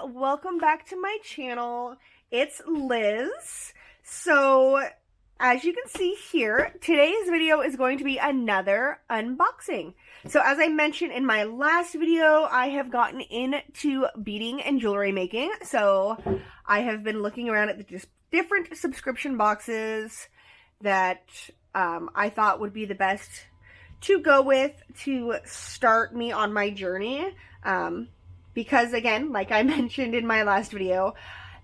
welcome back to my channel. It's Liz. So, as you can see here, today's video is going to be another unboxing. So, as I mentioned in my last video, I have gotten into beading and jewelry making. So, I have been looking around at the different subscription boxes that I thought would be the best to go with to start me on my journey. Because again, like I mentioned in my last video,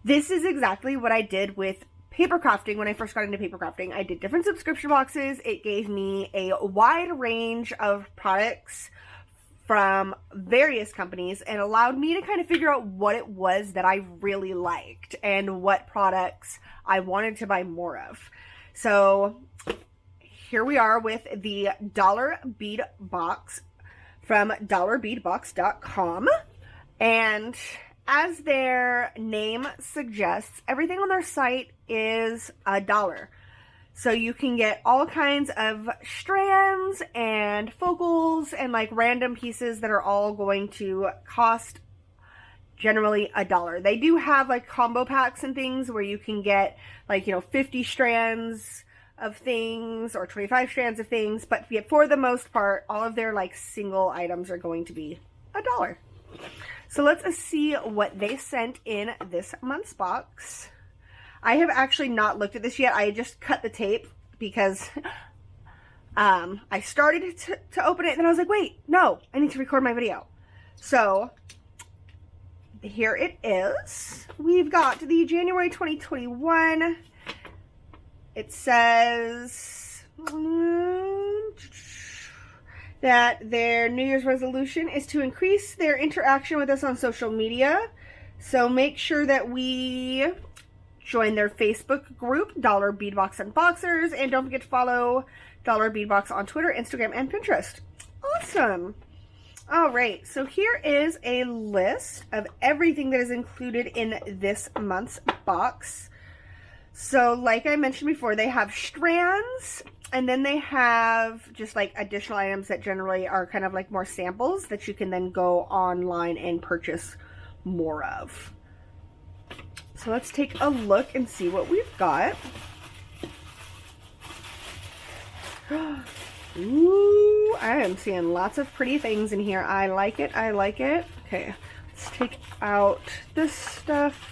this is exactly what I did with paper crafting when I first got into paper crafting. I did different subscription boxes. It gave me a wide range of products from various companies and allowed me to kind of figure out what it was that I really liked and what products I wanted to buy more of. So here we are with the Dollar Bead box from dollarbeadbox.com. And as their name suggests, everything on their site is $1. So you can get all kinds of strands and focals and like random pieces that are all going to cost generally $1. They do have like combo packs and things where you can get like, 50 strands of things or 25 strands of things, but for the most part, all of their like single items are going to be $1. So let's see what they sent in this month's box. I have actually not looked at this yet. I just cut the tape because I started to open it and then I was like, wait, no, I need to record my video. So here it is. We've got the January 2021. It says that their New Year's resolution is to increase their interaction with us on social media. So make sure that we join their Facebook group, Dollar Beadbox Unboxers, and don't forget to follow Dollar Beadbox on Twitter, Instagram, and Pinterest. Awesome. All right, so here is a list of everything that is included in this month's box. So like I mentioned before, they have strands, and then they have just like additional items that generally are kind of like more samples that you can then go online and purchase more of. So let's take a look and see what we've got. Ooh, I am seeing lots of pretty things in here. I like it. I like it. Okay, let's take out this stuff.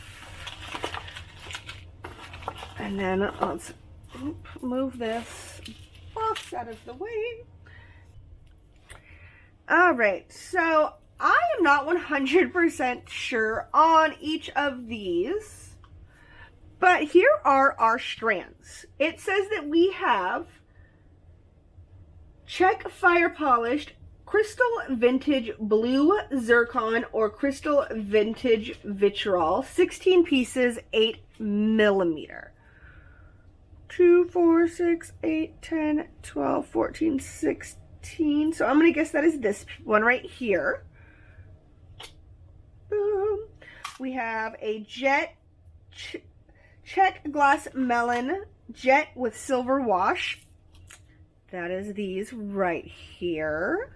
And then let's move this box out of the way. All right, so I am not 100% sure on each of these, but here are our strands. It says that we have Check Fire Polished Crystal Vintage Blue Zircon or Crystal Vintage Vitriol, 16 pieces, 8mm. 2, 4, 6, 8, 10, 12, 14, 16. So I'm going to guess that is this one right here. Boom. We have a Jet Check Glass Melon Jet with Silver Wash. That is these right here.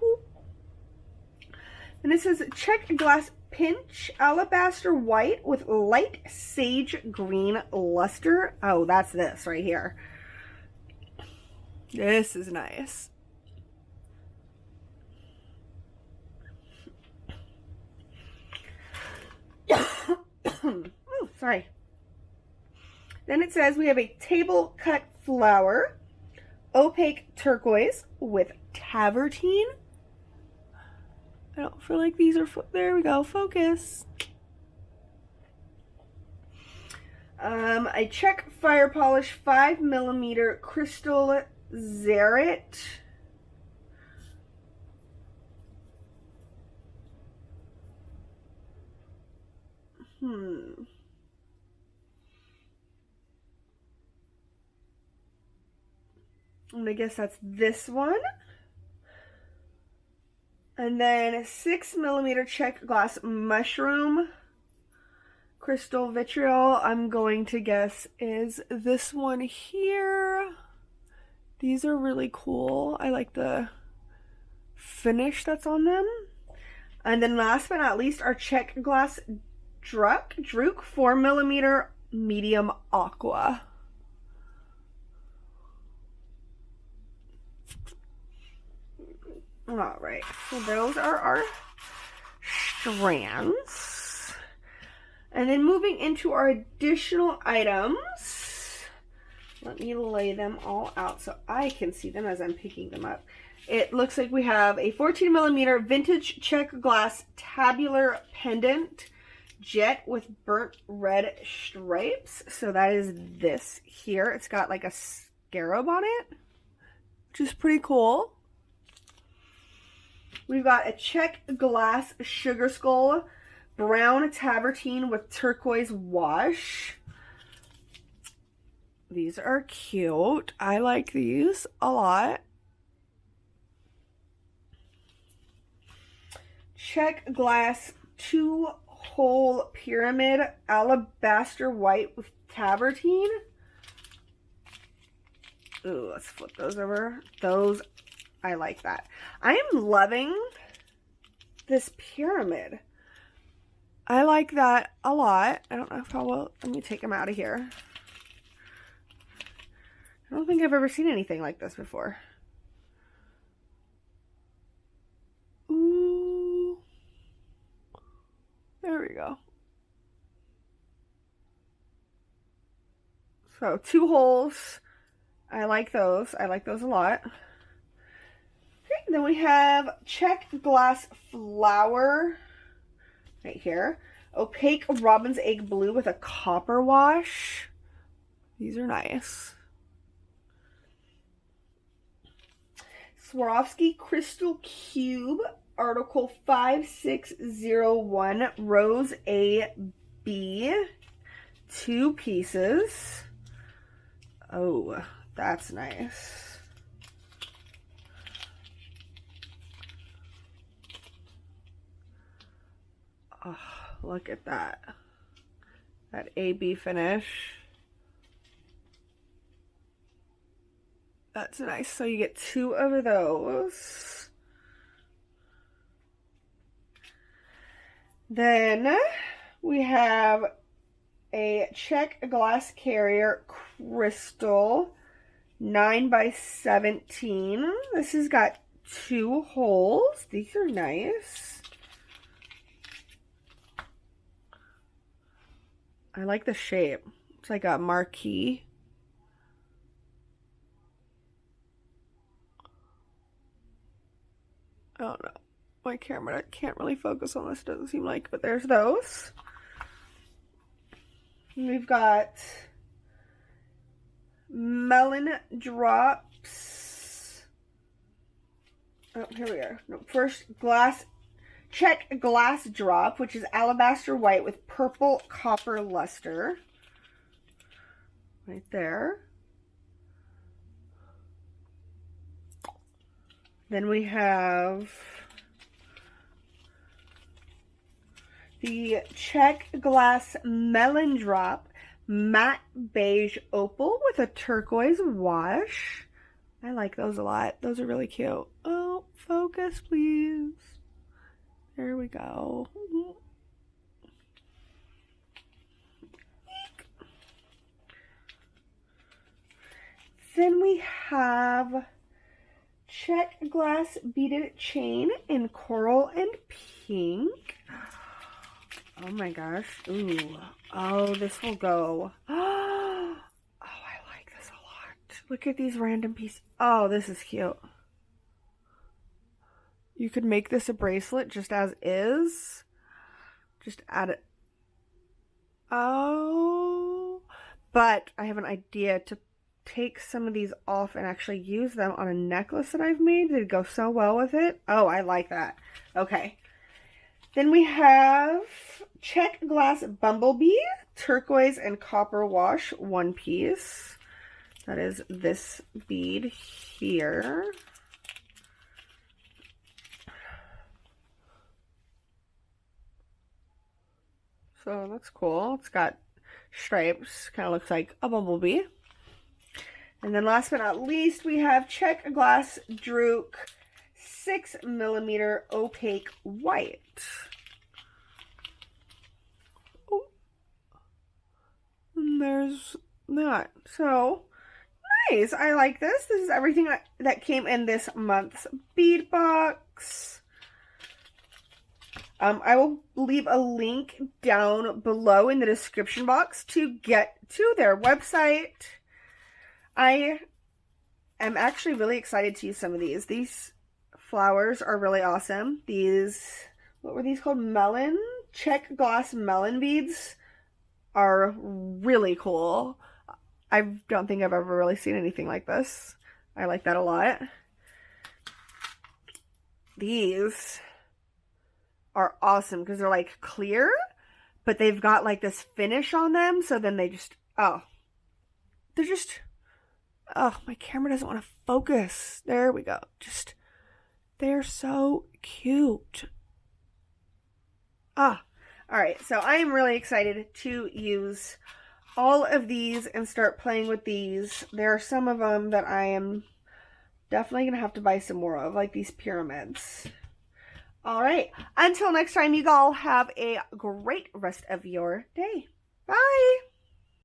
Boop. And this is Check Glass Pinch Alabaster White with Light Sage Green Luster. Oh, that's this right here. This is nice. Ooh, sorry. Then it says we have a Table Cut Flower, Opaque Turquoise with Tavertine. I don't feel like these are, there we go, focus. I Check Fire Polish 5mm Crystal Zerit. I'm gonna guess that's this one. And then 6mm Check Glass Mushroom Crystal Vitriol, I'm going to guess is this one here. These are really cool. I like the finish that's on them. And then last but not least, our check glass Druk 4mm medium aqua. All right, so those are our strands. And then moving into our additional items, let me lay them all out so I can see them as I'm picking them up. It looks like we have a 14mm vintage check glass tabular pendant jet with burnt red stripes. So that is this here. It's got like a scarab on it, which is pretty cool. We've got a check glass sugar skull brown tabertine with turquoise wash. These are cute. I like these a lot. Check glass 2-hole pyramid alabaster white with tabertine. Ooh, let's flip those over. Those, I like that. I am loving this pyramid. I like that a lot. I don't know if I will. Let me take them out of here. I don't think I've ever seen anything like this before. Ooh. There we go. So 2 holes. I like those. I like those a lot. Okay, then we have check glass flower right here. Opaque robin's egg blue with a copper wash. These are nice. Swarovski crystal cube article 5601 rose AB 2 pieces. Oh, that's nice. Oh, look at that. That AB finish. That's nice. So you get 2 of those. Then we have a check glass carrier crystal 9x17. This has got 2 holes. These are nice. I like the shape. It's like a marquee. I don't know. My camera can't really focus on this, doesn't seem like, but there's those. We've got melon drops. Oh, here we are. No, first check glass drop, which is alabaster white with purple copper luster. Right there. Then we have the check glass melon drop matte beige opal with a turquoise wash. I like those a lot. Those are really cute. Oh, focus please. There we go. Then we have check glass beaded chain in coral and pink. Oh my gosh. Ooh. Oh, this will go. Oh, I like this a lot. Look at these random pieces. Oh, this is cute. You could make this a bracelet just as is. Just add it. Oh. But I have an idea to take some of these off and actually use them on a necklace that I've made. They'd go so well with it. Oh, I like that. Okay. Then we have check glass bumblebee, turquoise and copper wash, 1 piece. That is this bead here. So that's cool. It's got stripes. Kind of looks like a bumblebee. And then last but not least, we have check glass Druk 6mm opaque white. Oh, and there's that. So nice. I like this. This is everything that came in this month's bead box. I will leave a link down below in the description box to get to their website. I am actually really excited to use some of these. These flowers are really awesome. These, what were these called? Melon? Check glass melon beads are really cool. I don't think I've ever really seen anything like this. I like that a lot. These are awesome because they're like clear, but they've got like this finish on them. So then they just, oh, they're just, oh, my camera doesn't want to focus. There we go. Just, they're so cute. Ah, all right. So I am really excited to use all of these and start playing with these. There are some of them that I am definitely going to have to buy some more of, like these pyramids. All right. Until next time, you all have a great rest of your day. Bye.